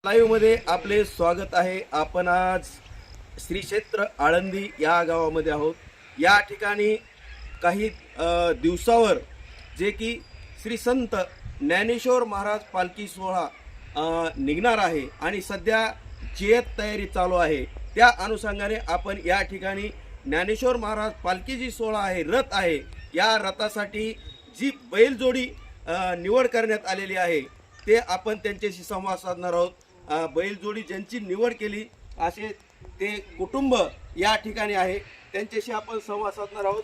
Live मध्ये आपले स्वागत आहे। आपण आज श्री क्षेत्र आळंदी या गावामध्ये आहोत। या ठिकाणी काही दिवसावर जे की श्री संत ज्ञानेश्वर महाराज पालखी सोहळा निघणार आहे आणि सध्या जय्यत तयारी चालू आहे। त्या अनुषंगाने आपण या ठिकाणी ज्ञानेश्वर महाराज पालखी जी सोहळा आहे, रथ आहे, या रथासाठी जी बैलजोडी निवड करण्यात आलेली आहे ते आपण त्यांच्याशी संवाद साधणार आहोत। बैलजोडी ज्यांची निवड केली असे ते कुटुंब या ठिकाणी आहे, त्यांच्याशी आपण संवाद साधणार आहोत।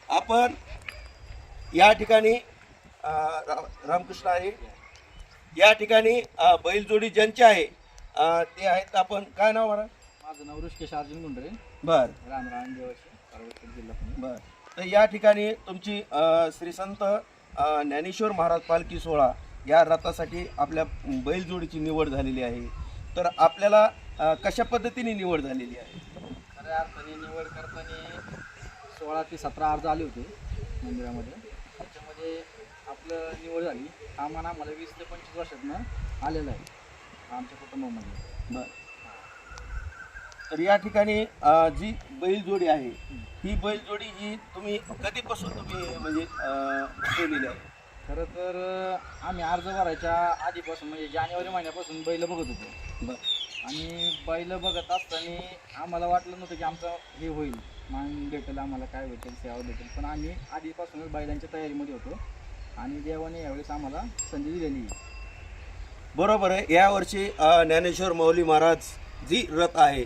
आपण या ठिकाणी रामकृष्ण आहे, या ठिकाणी बैलजोडी ज्यांची आहे ते आहेत। आपण काय नाव म्हणा? माझं नाव ऋषिकेश अर्जुन गुंडरे, बर रामराम देवाशी, पार्वती जिल्हा। बर, तर या ठिकाणी तुमची श्री संत ज्ञानेश्वर महाराज पालखी सोहळा या रथासाठी आपल्या बैलजोडीची निवड झालेली आहे। तर आपल्याला कशा पद्धतीने निवड झालेली आहे? खऱ्या अर्थाने निवड करताना 16 ते 17 अर्ज आले होते मंदिरामध्ये। त्याच्यामध्ये आपलं निवड झाली। हा मान आम्हाला 20 ते 25 वर्षातनं आलेला आहे आमच्या कुटुंबामध्ये। बर, तर या ठिकाणी जी बैलजोडी आहे ही बैलजोडी ही तुम्ही कधीपासून तुम्ही म्हणजे ठेवलेली आहे? खरं तर आम्ही अर्ज भरायच्या आधीपासून म्हणजे जानेवारी महिन्यापासून बैल बघत होतो। बर, आणि बैल बघत असताना आम्हाला वाटलं नव्हतं की आमचं हे होईल, मान भेटेल, आम्हाला काय भेटेल, सेवा भेटेल, पण आम्ही आधीपासूनच बैलांच्या तयारीमध्ये होतो आणि देवाने यावेळेस आम्हाला संधी दिलेली आहे। बरोबर आहे। यावर्षी ज्ञानेश्वर माऊली महाराज जी रथ आहे